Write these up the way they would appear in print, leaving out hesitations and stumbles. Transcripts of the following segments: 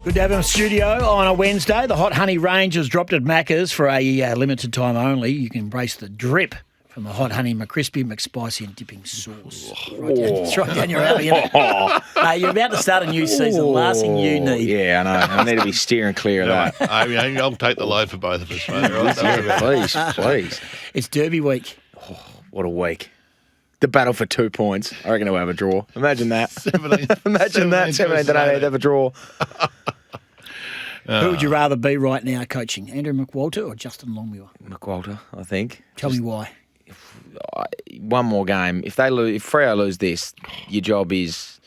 Good to have him in the studio on a Wednesday. The Hot Honey range has dropped at Macca's for a limited time only. You can embrace the drip from the Hot Honey McCrispy, McSpicy and dipping sauce. It's right down your alley, isn't it? You're about to start a new season. The last thing you need. Yeah, I know. I need to be steering clear of that. I'll take the load for both of us, mate. Right? Please. It's Derby week. Oh, what a week. The battle for 2 points. I reckon we'll have a draw. Imagine that. 17 to 18 have a draw. Who would you rather be right now coaching, Andrew McWalter or Justin Longmuir? McWalter, I think. Tell me why. One more game. If Freo lose this, your job is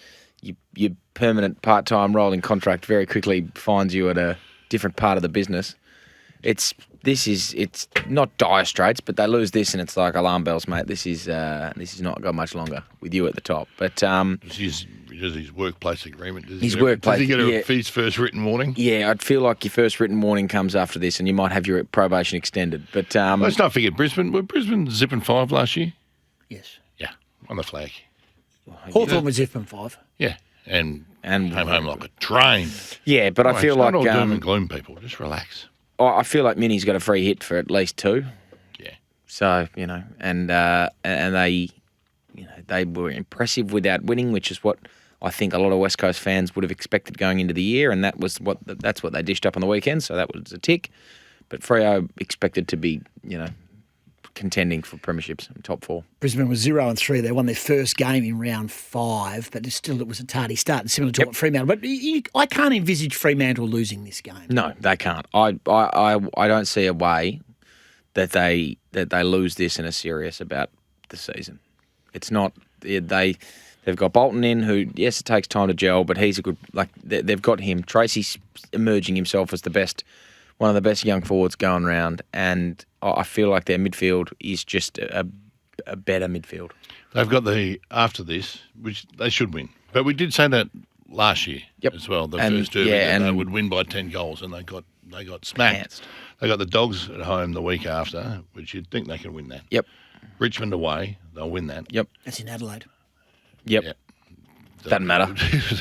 your permanent part-time rolling contract very quickly finds you at a different part of the business. It's not dire straits, but they lose this and it's like alarm bells, mate. This is not got much longer with you at the top. But his workplace agreement. Does he get his first written warning? Yeah, I'd feel like your first written warning comes after this, and you might have your probation extended. But let's not forget Brisbane. Were Brisbane zipping 5 last year? Yes. Yeah, on the flag. Hawthorn was zipping 5. Yeah, and came home like a train. Yeah, but I feel like not all doom and gloom, people. Just relax. I feel like Minnie's got a free hit for at least 2. Yeah. So and they were impressive without winning, which is what I think a lot of West Coast fans would have expected going into the year, and that's what they dished up on the weekend. So that was a tick. But Freo expected to be, contending for premierships in top 4. Brisbane was 0-3. They won their first game in round 5, but it was a tardy start, similar to what Fremantle. But I can't envisage Fremantle losing this game. No, they can't. I don't see a way that they lose this and are serious about the season. It's not they've got Bolton in, who yes, it takes time to gel, but he's a good they've got him. Tracy's emerging himself as one of the best young forwards going around, and I feel like their midfield is just a better midfield. They've got after this, which they should win. But we did say that last year as well, first derby, that they would win by 10 goals, and they got smacked. Pantsed. They got the Dogs at home the week after, which you'd think they can win that. Yep. Richmond away, they'll win that. Yep. That's in Adelaide. Yep. Doesn't matter.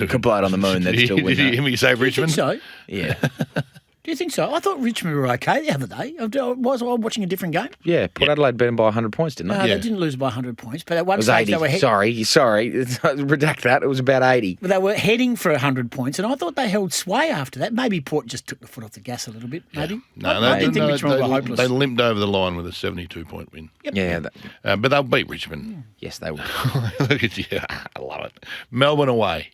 Could play it on the moon. They'd still win. Did you hear me say Richmond? Do you think so? Yeah. Do you think so? I thought Richmond were okay the other day. Was I watching a different game? Yeah, Port Adelaide beat them by 100 points, didn't they? No, they didn't lose by 100 points, but at one it was stage 80. they were Sorry, redact that. It was about 80. But they were heading for 100 points, and I thought they held sway after that. Maybe Port just took the foot off the gas a little bit, maybe. No, I didn't think Richmond were hopeless. They limped over the line with a 72-point win. Yep. Yeah. But they'll beat Richmond. Yes, they will. Look at you. I love it. Melbourne away.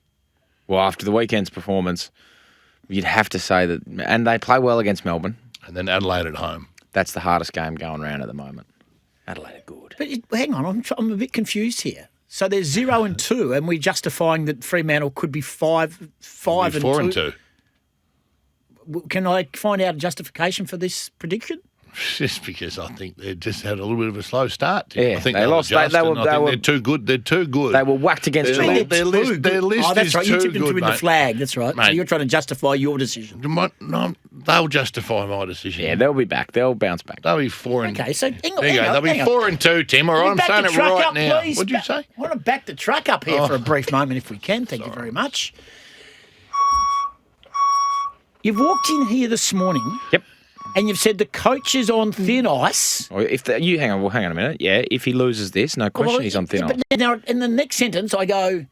Well, after the weekend's performance, you'd have to say that, and they play well against Melbourne. And then Adelaide at home. That's the hardest game going around at the moment. Adelaide are good. But hang on, I'm a bit confused here. So they're 0-2, and we're justifying that Fremantle could be 5 and 2. 4 and 2. Can I find out a justification for this prediction? Just because I think they just had a little bit of a slow start. Yeah, I think they lost. They're too good. They're too good. They were whacked against their list. Their list that's is right. You too tipped them to good, win the mate. flag. That's right. Mate. So you're trying to justify your decision. No, they'll justify my decision. Yeah, they'll be back. They'll bounce back. They'll be 4 and. Okay, so hang on. They'll be 4 and 2, Tim. All right, I'm saying it right now. Please. What'd you say? I want to back the truck up here for a brief moment, if we can. Thank you very much. You've walked in here this morning. Yep. And you've said the coach is on thin ice. Well, hang on a minute. Yeah, if he loses this, no question, he's on thin ice. But now, in the next sentence, I go.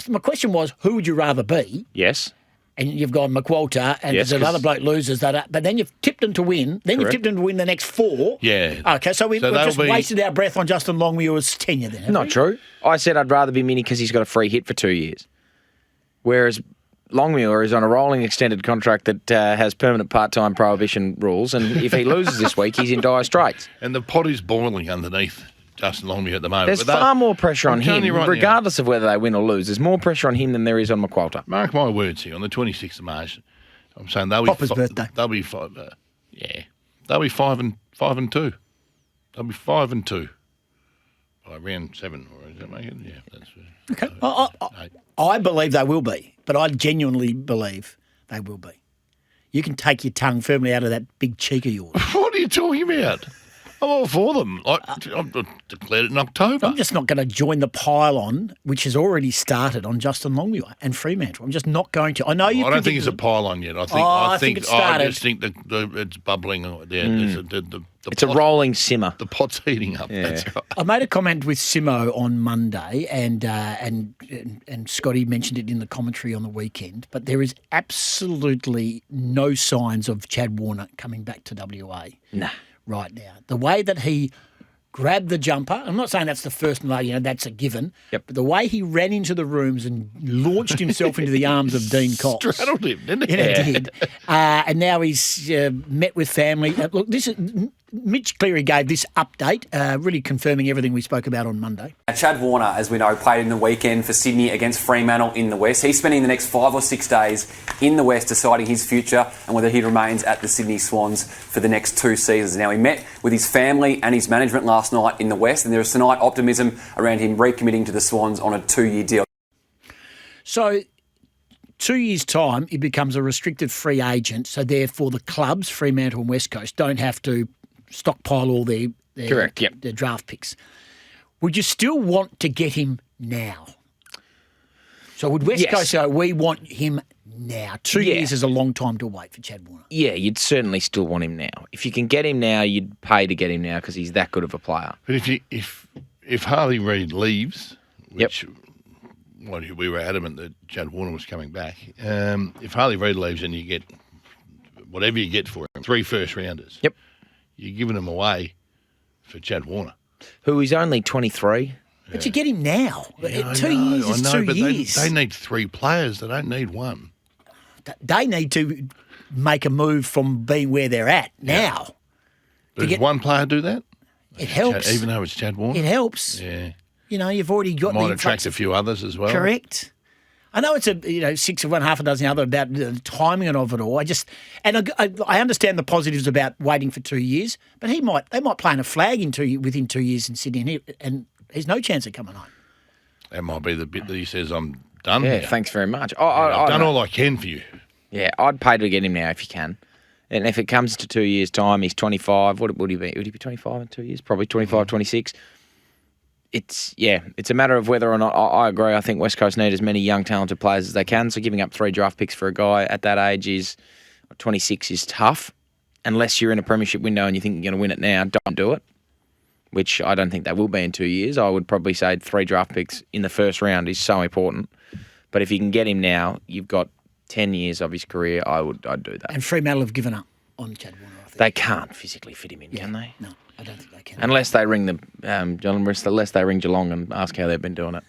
My question was, who would you rather be? Yes. And you've gone McWalter, and Yes, there's another bloke loses that. But then you've tipped him to win. Then you've tipped him to win the next 4. Yeah. Okay, so we've just wasted our breath on Justin Longmuir's tenure then. Not true. I said I'd rather be Mini because he's got a free hit for 2 years. Whereas Longmuir is on a rolling extended contract that has permanent part-time prohibition rules, and if he loses this week, he's in dire straits. And the pot is boiling underneath Justin Longmuir at the moment. There's far more pressure on him, right regardless of whether they win or lose. There's more pressure on him than there is on McWalter. Mark my words here. On the 26th of March, I'm saying they'll be Popper's birthday. They'll be 5. They'll be 5 and 2. They'll be 5 and 2 by round 7. Or does that make it? Yeah, that's Okay. I believe they will be, but I genuinely believe they will be. You can take your tongue firmly out of that big cheek of yours. What are you talking about? all for them. I've declared it in October. I'm just not going to join the pile-on, which has already started on Justin Longmuir and Fremantle. I'm just not going to. I know you. I don't think it's a pile-on yet. I think it started. I just think it's bubbling. Yeah, it's a rolling simmer. The pot's heating up. Yeah. That's right. I made a comment with Simo on Monday, and Scotty mentioned it in the commentary on the weekend. But there is absolutely no signs of Chad Warner coming back to WA. Nah. Right now, the way that he grabbed the jumper, I'm not saying that's the first, that's a given. Yep. But the way he ran into the rooms and launched himself into the arms of Dean Cox. Straddled him, didn't he? He did. And now he's met with family. Look, this is Mitch Cleary gave this update, really confirming everything we spoke about on Monday. Chad Warner, as we know, played in the weekend for Sydney against Fremantle in the West. He's spending the next 5 or 6 days in the West deciding his future and whether he remains at the Sydney Swans for the next 2 seasons. Now, he met with his family and his management last night in the West, and there is tonight optimism around him recommitting to the Swans on a 2-year deal. So 2 years' time, he becomes a restricted free agent, so therefore the clubs, Fremantle and West Coast, don't have to stockpile all their Correct, yep. their draft picks. Would you still want to get him now? So would West Coast say, we want him now? 2 years is a long time to wait for Chad Warner. Yeah, you'd certainly still want him now. If you can get him now, you'd pay to get him now because he's that good of a player. But if Harley Reed leaves, which we were adamant that Chad Warner was coming back, if Harley Reed leaves and you get whatever you get for him, 3 first-rounders. Yep. You're giving them away for Chad Warner. Who is only 23. But you get him now. Yeah, 2 years is 2 but years. They need 3 players. They don't need one. They need to make a move from being where they're at now. But does one player do that? It helps. Even though it's Chad Warner? It helps. Yeah. You've already got Might attract a few others as well. Correct. I know it's 6 of one, half a dozen other about the timing of it all. I understand the positives about waiting for 2 years, but they might plant a flag within 2 years in Sydney, and there's no chance of coming home. That might be the bit that he says, I'm done. Yeah, now. thanks very much. I've done all I can for you. Yeah, I'd pay to get him now if you can. And if it comes to 2 years' time, he's 25. What would he be? Would he be 25 in 2 years? Probably 25, 26. It's a matter of whether or not I agree. I think West Coast need as many young, talented players as they can. So giving up 3 draft picks for a guy at that age 26 is tough. Unless you're in a premiership window and you think you're going to win it now, don't do it. Which I don't think they will be in 2 years. I would probably say 3 draft picks in the first round is so important. But if you can get him now, you've got 10 years of his career. I'd do that. And Fremantle have given up on Chad Warner, I think. They can't physically fit him in, can they? No, I don't think they can. Unless they ring unless they ring Geelong and ask how they've been doing it.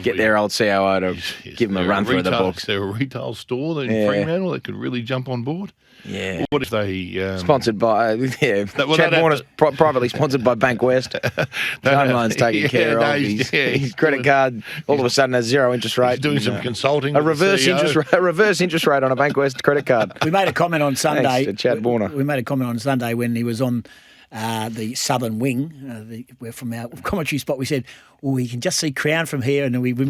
Get their old COO to give them a run through the books. Is there a retail store in Fremantle that could really jump on board? Yeah. What if they... sponsored by... Chad Warner's privately sponsored by Bank West. Home loans taken care of. His credit card all of a sudden has 0 interest rate. He's doing some consulting. A reverse interest rate on a Bank West credit card. We made a comment on Sunday. Thanks to Chad Warner. We made a comment on Sunday when he was on the southern wing, we're from our commentary spot. We said, you can just see Crown from here, and we and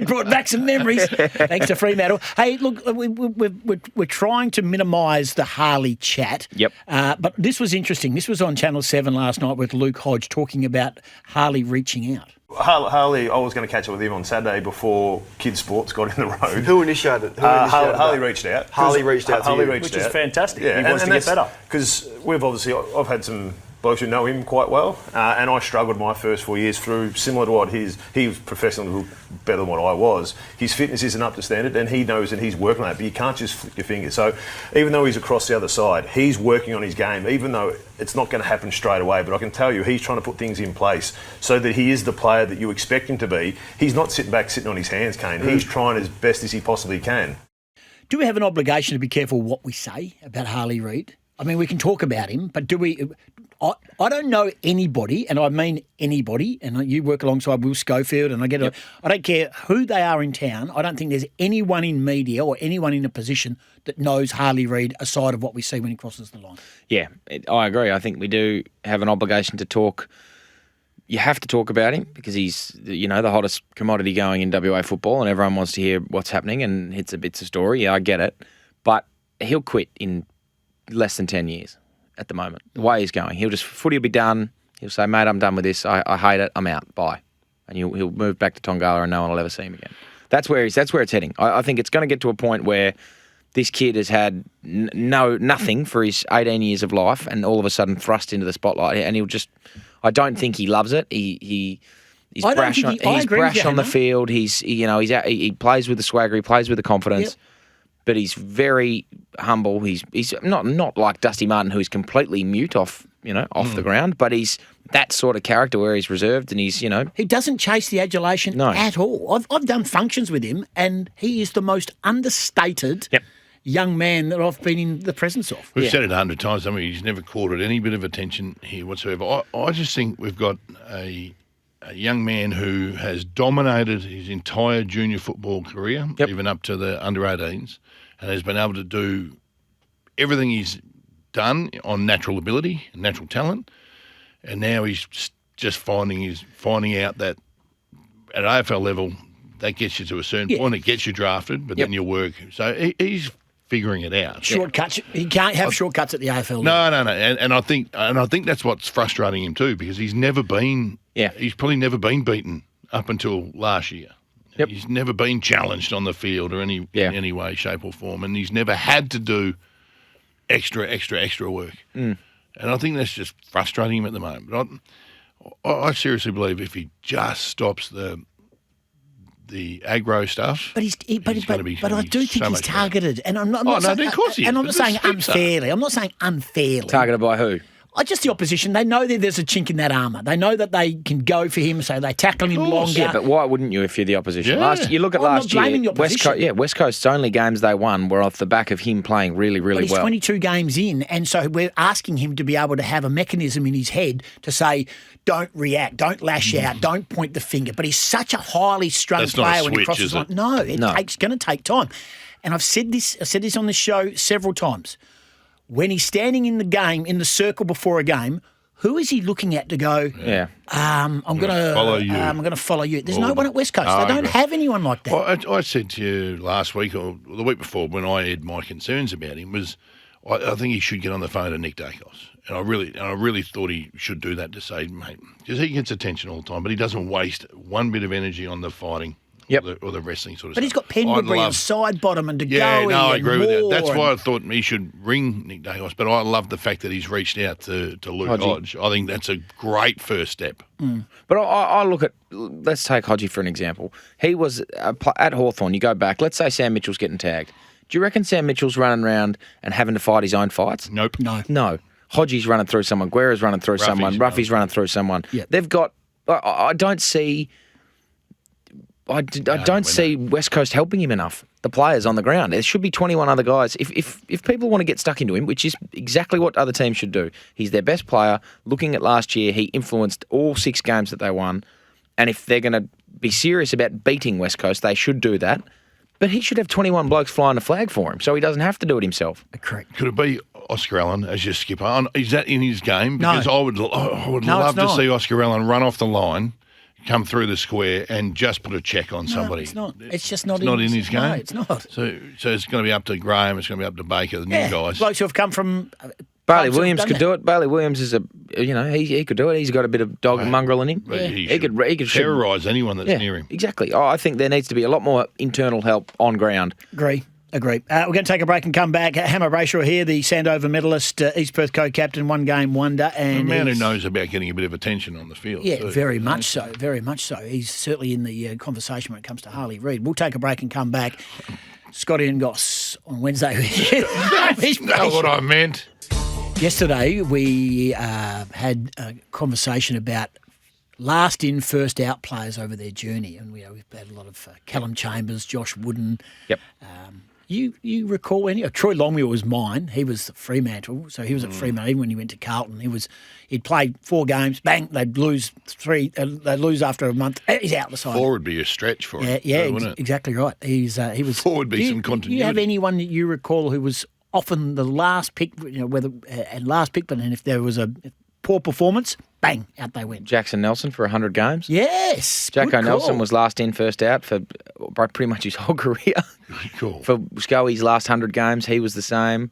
brought back some memories thanks to Fremantle. Hey, look, we're trying to minimise the Harley chat. Yep. But this was interesting. This was on Channel 7 last night with Luke Hodge talking about Harley reaching out. Harley, I was going to catch up with him on Saturday before kids' sports got in the road. Who initiated? Harley reached out. Harley reached out to you. Which is fantastic. Yeah, he wants to get better. Because I've had some blokes who know him quite well, and I struggled my first 4 years through, similar to what he was professional, better than what I was. His fitness isn't up to standard, and he knows, and he's working on that, but you can't just flick your finger. So even though he's across the other side, he's working on his game, even though it's not going to happen straight away. But I can tell you, he's trying to put things in place so that he is the player that you expect him to be. He's not sitting on his hands, Kane. He's trying as best as he possibly can. Do we have an obligation to be careful what we say about Harley Reed? I mean, we can talk about him, but do we... I don't know anybody, and I mean anybody, and you work alongside Will Schofield, and I don't care who they are in town. I don't think there's anyone in media or anyone in a position that knows Harley Reed aside of what we see when he crosses the line. Yeah, I agree. I think we do have an obligation to talk. You have to talk about him because he's, the hottest commodity going in WA football, and everyone wants to hear what's happening, and it's a story. Yeah, I get it. But he'll quit in less than 10 years at the moment. The way he's going, footy will be done. He'll say, mate, I'm done with this. I hate it. I'm out. Bye. And he'll move back to Tongala and no one will ever see him again. That's where it's heading. I think it's going to get to a point where this kid has had nothing for his 18 years of life and all of a sudden thrust into the spotlight. And I don't think he loves it. He's brash on the field. He plays with the swagger. He plays with the confidence. Yep. But he's very humble. He's not like Dusty Martin, who is completely mute off the ground. But he's that sort of character where he's reserved and he's. He doesn't chase the adulation at all. I've done functions with him, and he is the most understated young man that I've been in the presence of. We've said it 100 times. I mean, he's never courted any bit of attention here whatsoever. I just think we've got a young man who has dominated his entire junior football career, even up to the under-18s, and has been able to do everything he's done on natural ability and natural talent. And now he's just finding out that at AFL level, that gets you to a certain point. It gets you drafted, but then you work. So he's figuring it out. Shortcuts. He can't have shortcuts at the AFL level. No. And I think that's what's frustrating him too, because he's never been. Yeah. He's probably never been beaten up until last year. Yep. He's never been challenged on the field or in any way, shape or form, and he's never had to do extra work. And I think that's just frustrating him at the moment. But I seriously believe if he just stops the aggro stuff, but I do think he's targeted, and I'm not. Of course he is. And I'm not saying unfairly. I'm not saying unfairly. Targeted by who? Just the opposition. They know that there's a chink in that armour. They know that they can go for him, so they tackle him longer. Yeah, but why wouldn't you if you're the opposition? You look at last year, West Coast's only games they won were off the back of him playing really, really well. He's 22 games in, and so we're asking him to be able to have a mechanism in his head to say, don't react, don't lash out, don't point the finger. But he's such a highly strung player when he crosses the line. No, it's going to take time. And I've said this on the show several times. When he's standing in the game, in the circle before a game, who is he looking at to go, I'm going to follow you. I'm going to follow you. There's no one at West Coast. They don't have anyone like that. Well, I said to you last week or the week before when I had my concerns about him was I think he should get on the phone to Nick Dacos. And I really thought he should do that to say, mate, because he gets attention all the time, but he doesn't waste one bit of energy on the fighting. Or the wrestling sort of stuff. But he's got Pendlebury on side bottom and to go. Yeah, no, I agree with that. That's why I thought he should ring Nick Dacos. But I love the fact that he's reached out to Luke Hodge. I think that's a great first step. But I look at, let's take Hodgie for an example. He was at Hawthorn. You go back, let's say Sam Mitchell's getting tagged. Do you reckon Sam Mitchell's running around and having to fight his own fights? Nope. No. Hodgie's running through someone. Guerra's running through someone. Ruffy's running through someone. Yep. They've got, I don't see West Coast helping him enough, the players on the ground. There should be 21 other guys. If people want to get stuck into him, which is exactly what other teams should do, he's their best player. Looking at last year, he influenced all 6 games that they won. And if they're going to be serious about beating West Coast, they should do that. But he should have 21 blokes flying a flag for him, so he doesn't have to do it himself. Correct. Could it be Oscar Allen as your skipper? Is that in his game? Because I would love to see Oscar Allen run off the line, come through the square and just put a check on somebody. It's not. It's just not in his game. No, it's not. So it's going to be up to Graham. It's going to be up to Baker, the new guys. Blokes who have come from. Bailey Williams could do it. Bailey Williams is he could do it. He's got a bit of dog and mongrel in him. He could terrorise anyone that's near him. Exactly. I think there needs to be a lot more internal help on ground. Agree. We're going to take a break and come back. Hamish Brayshaw here, the Sandover medalist, East Perth co-captain, one game wonder. And a man who knows about getting a bit of attention on the field. Yeah, very much so. Very much so. He's certainly in the conversation when it comes to Harley Reed. We'll take a break and come back. Scotty and Goss on Wednesday. That's not what I meant. Yesterday, we had a conversation about last in, first out players over their journey. And we've had a lot of Callum Chambers, Josh Wooden. Yep. You recall any? Troy Longmuir was mine. He was at Fremantle, so he was at Fremantle. Even when he went to Carlton, he'd played 4 games. Bang, they'd lose 3. They'd lose after a month. He's out the side. 4 would be a stretch for him. Yeah, exactly right. He was 4 would be some continuity. Do you have anyone that you recall who was often the last pick? Whether last pick, but if there was a poor performance, bang, out they went. Jackson Nelson for 100 games. Yes. Jacko Nelson was last in, first out for pretty much his whole career. Cool. For Scully's last 100 games, he was the same.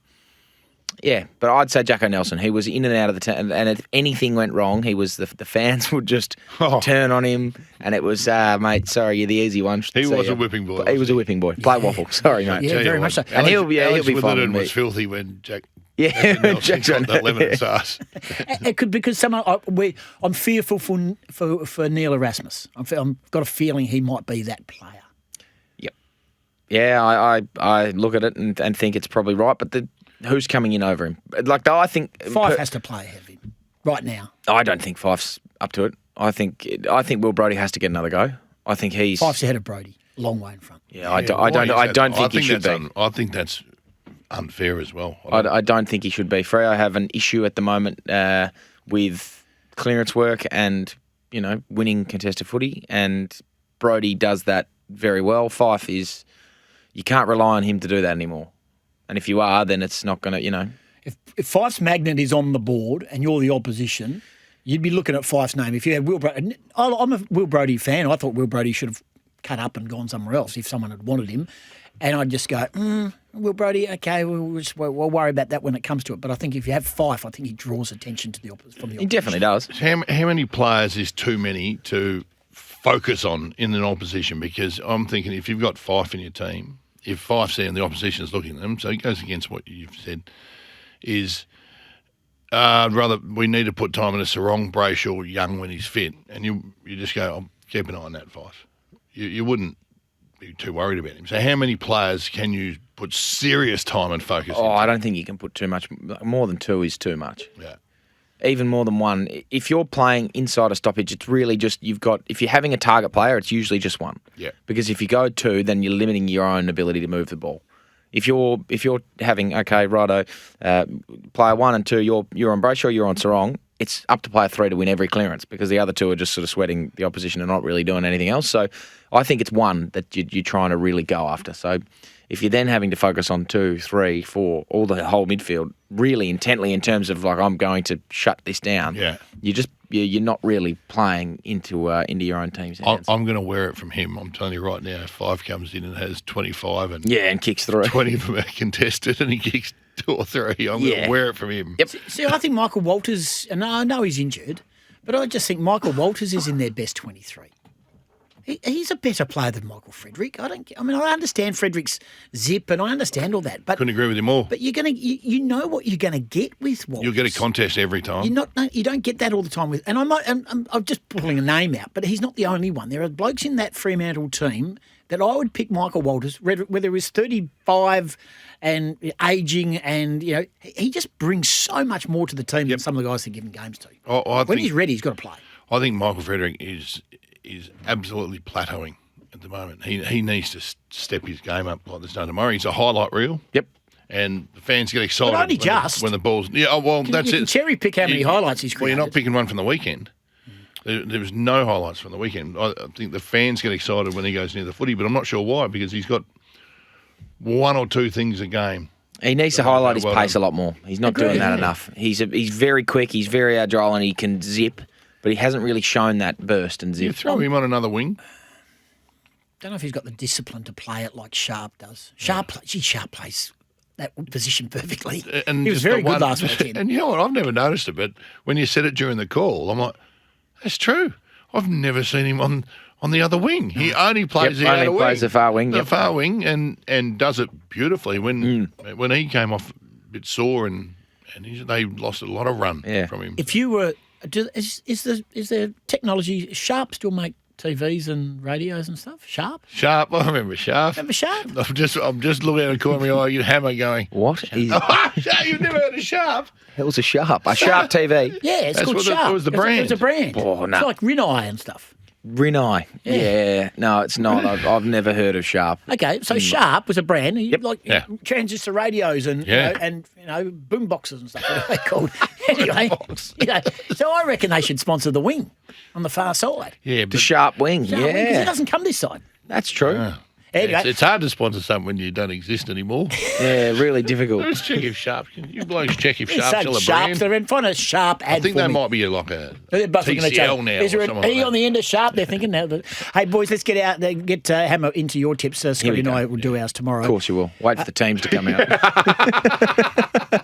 Yeah, but I'd say Jacko Nelson. He was in and out of the team, and if anything went wrong, he was the fans would just turn on him, and it was, mate, sorry, you're the easy one. He was a whipping boy. He was a whipping boy. Play waffle. Sorry, mate. Yeah, very much so. And he'll be fine. Was filthy when Jack. Yeah, Nelson got that lemon in his ass. It could because I'm fearful for Neil Erasmus. I've got a feeling he might be that player. Yep. Yeah, I look at it and think it's probably right, but who's coming in over him? Like, I think Fife has to play ahead of him right now. I don't think Fife's up to it. I think Will Brodie has to get another go. I think Fife's ahead of Brodie, long way in front. Yeah, I don't think he should be. I think that's unfair as well. I don't think he should be. Freo have an issue at the moment with clearance work and winning contested footy, and Brodie does that very well. Fife is, you can't rely on him to do that anymore. And if you are, then it's not going to, If Fife's magnet is on the board and you're the opposition, you'd be looking at Fife's name. If you had Will Brodie, I'm a Will Brodie fan. I thought Will Brodie should have cut up and gone somewhere else if someone had wanted him. And I'd just go, Will Brodie, okay, we'll worry about that when it comes to it. But I think if you have Fife, I think he draws attention to the opposition. He definitely does. How many players is too many to focus on in an opposition? Because I'm thinking if you've got Fife in your team, if Fife's there and the opposition's looking at them, so it goes against what you've said, is rather we need to put time in a Sarong, Brayshaw, Young when he's fit. And you just go, I'll keep an eye on that, Fife. You wouldn't be too worried about him. So how many players can you put serious time and focus into? I don't think you can put too much. More than two is too much. Yeah. Even more than one. If you're playing inside a stoppage, it's really just if you're having a target player, it's usually just one. Yeah. Because if you go two, then you're limiting your own ability to move the ball. If you're having, okay, righto, player 1 and 2, you're on Brayshaw, you're on Sarong, it's up to player 3 to win every clearance because the other two are just sort of sweating the opposition and not really doing anything else. So I think it's one that you're trying to really go after. So if you're then having to focus on 2, 3, 4, all the whole midfield really intently in terms of like I'm going to shut this down, you're not really playing into your own team's hands. I'm going to wear it from him. I'm telling you right now, if Fife comes in and has 25 and kicks 3, 20 of them are contested and he kicks 2 or 3, I'm going to wear it from him. Yep. See, I think Michael Walters, and I know he's injured, but I just think Michael Walters is in their best 23. He's a better player than Michael Frederick. I understand Frederick's zip, and I understand all that. But couldn't agree with him more. But you know what you're gonna get with Walters. You'll get a contest every time. You don't get that all the time with. And I'm just pulling a name out, but he's not the only one. There are blokes in that Fremantle team that I would pick Michael Walters, whether he's 35 and ageing, and he just brings so much more to the team than some of the guys they're giving games to. When he's ready, he's got to play. I think Michael Frederick is absolutely plateauing at the moment. He needs to step his game up like there's no tomorrow. He's a highlight reel. Yep. And the fans get excited when the ball's... Yeah, that's it. You can cherry pick how many highlights he's created. Well, you're not picking one from the weekend. There was no highlights from the weekend. I think the fans get excited when he goes near the footy, but I'm not sure why, because he's got 1 or 2 things a game. He needs to highlight his pace a lot more. He's not doing that enough. He's very quick, he's very agile, and he can zip, but he hasn't really shown that burst and zip. You throw him on another wing. Don't know if he's got the discipline to play it like Sharp does. Sharp plays that position perfectly. And he was very good last weekend. And you know what? I've never noticed it, but when you said it during the call, I'm like, that's true. I've never seen him on the other wing. He only plays the outer wing. Plays the far wing. The far wing, and does it beautifully. When he came off a bit sore and they lost a lot of run from him. If you were... Is there technology? Sharp still make TVs and radios and stuff? Sharp? Sharp. I remember Sharp. Remember Sharp? I'm just looking at the corner of my eye, you hammer going. What? You've never heard of Sharp? Hell's a Sharp? A Sharp TV? Yeah, it's called Sharp. It was the brand. It's a brand. Oh, no. It's like Rinai and stuff. Rinai. Yeah. No, it's not. I've never heard of Sharp. Okay, so Sharp was a brand. Transistor radios and boom boxes and stuff. What are they called? Anyway, so I reckon they should sponsor the wing on the far side. Yeah, the Sharp wing. Because it doesn't come this side. That's true. Anyway, It's hard to sponsor something when you don't exist anymore. Yeah, really difficult. Let's check if Sharp. You blokes check if it's Sharp's still a brand. They're in front of Sharp ad I think for they me. might be like a They're both looking at each other. TCL now. Is there or an something E like on the end of Sharp? They're thinking now. Hey, boys, let's get out there, get hammer into your tips. Scotty and I will do ours tomorrow. Of course you will. Wait for the teams to come out.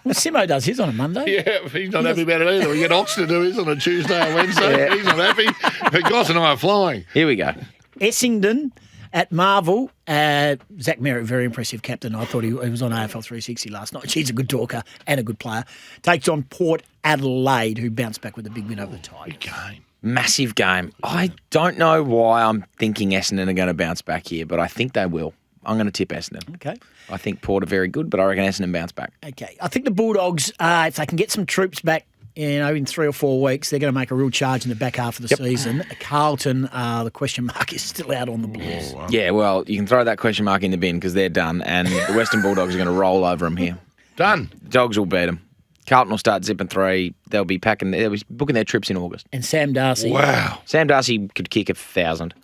Well, Simo does his on a Monday. Yeah, he's not happy about it either. We get Ox to do his on a Tuesday or Wednesday. Yeah. He's not happy. But Goss and I are flying. Here we go. Essendon at Marvel. Zach Merritt, very impressive captain. I thought he was on AFL 360 last night. She's a good talker and a good player. Takes on Port Adelaide, who bounced back with a big win over the Tigers. Game. Massive game. I don't know why I'm thinking Essendon are going to bounce back here, but I think they will. I'm going to tip Essendon. Okay. I think Port are very good, but I reckon Essendon bounce back. Okay. I think the Bulldogs, if they can get some troops back, in 3 or 4 weeks, they're going to make a real charge in the back half of the season. Carlton, the question mark is still out on the Blues. Oh, wow. Yeah, well, you can throw that question mark in the bin because they're done, and the Western Bulldogs are going to roll over them here. Done. Dogs will beat them. Carlton will start zipping 3. They'll be booking their trips in August. And Sam Darcy. Wow. Sam Darcy could kick 1,000.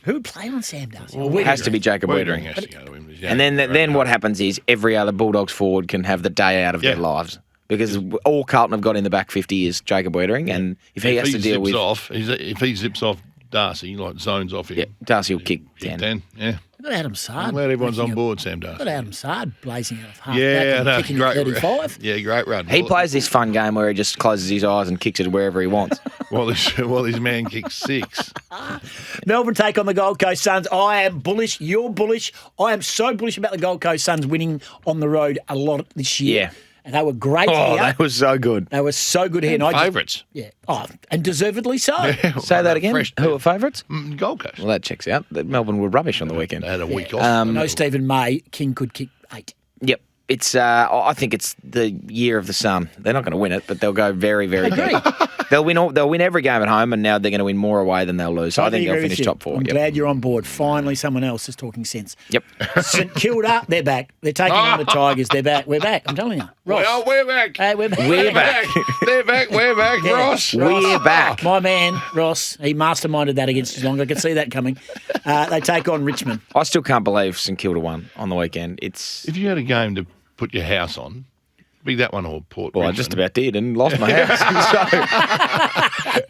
Who would play on Sam Darcy? It has to be Jacob Wiedering Wiedering. has to go to him. Yeah, And then what happens is every other Bulldogs forward can have the day out of their lives. Because all Carlton have got in the back 50 is Jacob Wiedering, and if he has to deal with... If he zips off Darcy, like zones off him. Yeah, Darcy will kick 10. Yeah. We've got Adam Sard. I'm glad everyone's on board, Sam Darcy. We've got Adam Sard blazing out of half Yeah, back and kicking at 35. Yeah, great run. He plays this fun game where he just closes his eyes and kicks it wherever he wants. While his man kicks 6. Melbourne take on the Gold Coast Suns. I am bullish. You're bullish. I am so bullish about the Gold Coast Suns winning on the road a lot this year. Yeah. And they were great Oh, here. that was so good. They were so good here. Favourites. Yeah. Oh, and deservedly so. Say that again. Fresh Who are favourites? Gold Coast. Well, that checks out. Melbourne were rubbish on the weekend. They had a week off. No Stephen May. King could kick 8. Yep. It's. I think it's the year of the Sun. They're not going to win it, but they'll go very, very good. They'll win every game at home, and now they're going to win more away than they'll lose. So I think they'll finish top 4. I'm glad you're on board. Finally, someone else is talking sense. Yep. St Kilda, they're back. They're taking on the Tigers. They're back. We're back. I'm telling you. Ross. Well, we're back. Hey, we're back. We're back. They're back. We're back, Yeah. Ross. We're back. My man, Ross, he masterminded that against Geelong. I could see that coming. They take on Richmond. I still can't believe St Kilda won on the weekend. It's. If you had a game to put your house on, be that one or Port Well, I Richmond. just about did and lost my house.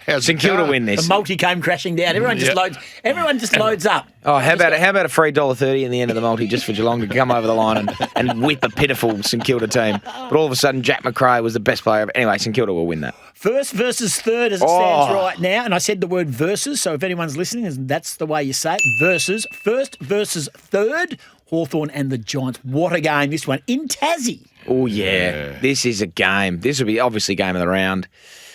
How's St it Kilda going? win this. The multi came crashing down. Everyone just loads. Everyone just loads up. Oh, how about a free $1.30 in the end of the multi just for Geelong to come over the line and whip a pitiful St Kilda team? But all of a sudden, Jack McRae was the best player ever. Anyway, St Kilda will win that. First versus third as it stands right now. And I said the word versus, so if anyone's listening, that's the way you say it. Versus. First versus third. Hawthorn and the Giants. What a game this one. In Tassie. Oh, yeah. This is a game. This will be obviously game of the round.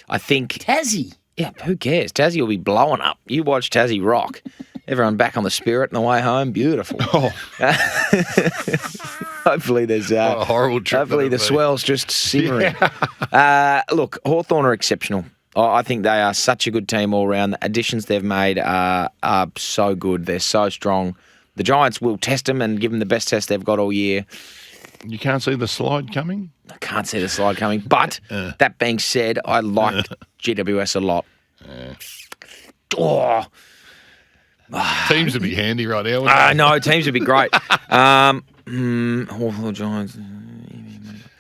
I think... Tassie. Yeah, who cares? Tassie will be blowing up. You watch Tassie rock. Everyone back on the Spirit on the way home. Beautiful. Oh. Hopefully there's... What a horrible trip. Hopefully the swell's just simmering. Look, Hawthorn are exceptional. I think they are such a good team all round. The additions they've made are so good. They're so strong. The Giants will test them and give them the best test they've got all year. You can't see the slide coming? I can't see the slide coming. But that being said, I like GWS a lot. Oh, Teams would be handy right now. no, teams would be great. Hawthorn Giants.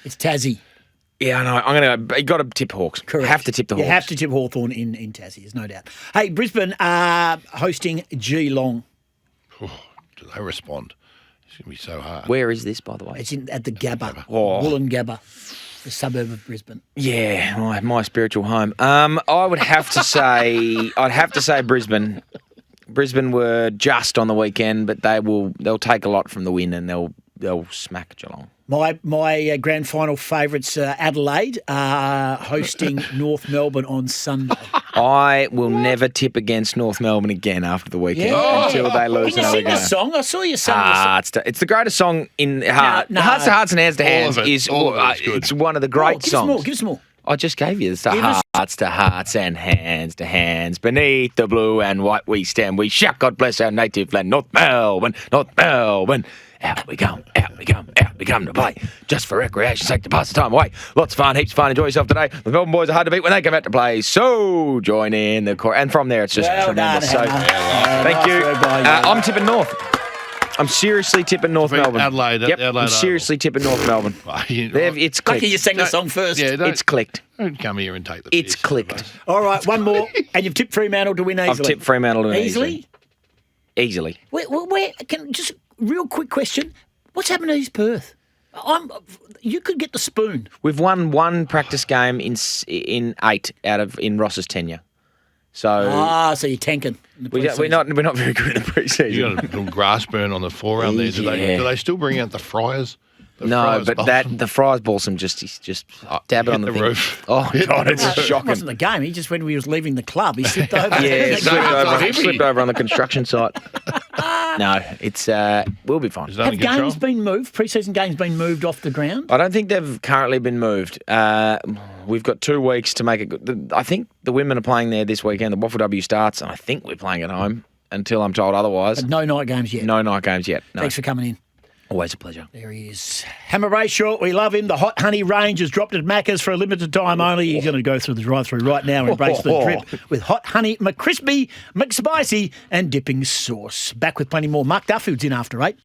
It's Tassie. Yeah, I know. I'm going to. You got to tip Hawks. Correct. Have to tip the Hawks. You have to tip Hawthorn in Tassie. There's no doubt. Hey, Brisbane hosting Geelong. Do they respond? It's going to be so hard. Where is this, by the way? It's at the Gabba, Oh. Wollongabba, the suburb of Brisbane. Yeah, my spiritual home. I would have to say, Brisbane. Brisbane were just on the weekend, but they'll take a lot from the win and they'll smack Geelong. My grand final favourites, Adelaide, hosting North Melbourne on Sunday. I will never tip against North Melbourne again after the weekend until they lose Can you another sing the game. song? I saw you sing the song. It's the greatest song in heart. No. Hearts to Hearts and Hands to All Hands of it. is All of it is good. it's one of the great Give us songs. more. I just gave you this. Hearts to hearts and hands to hands. Beneath the blue and white we stand. We shout, God bless our native land. North Melbourne, North Melbourne. Out we come, out we come, out we come to play. Just for recreation's sake to pass the time away. Lots of fun, heaps of fun. Enjoy yourself today. The Melbourne boys are hard to beat when they come out to play. So join in the court. And from there, it's just tremendous. So thank you. I'm tipping North. I'm seriously tipping North Melbourne. Adelaide. Yep, Adelaide I'm seriously tipping North Melbourne. It's clicked. Lucky you sang the song first. Yeah, it's clicked. Don't come here and take the It's piss, clicked. All right, one more. And you've tipped Fremantle to win easily. I've tipped Fremantle to win easily. Easily. Where can just real quick question? What's happened to East Perth? You could get the spoon. We've won one practice game in 8 in Ross's tenure. So so you're tanking. We're not very good in the pre-season. You got a little grass burn on the forearm there. Do they still bring out the fryers? No, but the Fryers Balsam he's just dab it on the roof. Oh God, it's shocking. It wasn't the game. He just when he was leaving the club, he slipped over. Slipped over on the construction site. No, it's we'll be fine. Have games been moved? Pre-season games been moved off the ground? I don't think they've currently been moved. We've got 2 weeks to make it good. I think the women are playing there this weekend. The Waffle W starts, and I think we're playing at home until I'm told otherwise. But no night games yet. No night games yet. No. Thanks for coming in. Always a pleasure. There he is. Hamish Brayshaw, we love him. The Hot Honey range has dropped at Macca's for a limited time only. He's going to go through the drive-through right now and embrace the drip with Hot Honey McCrispy, McSpicy and dipping sauce. Back with plenty more. Mark Duffield's in after 8.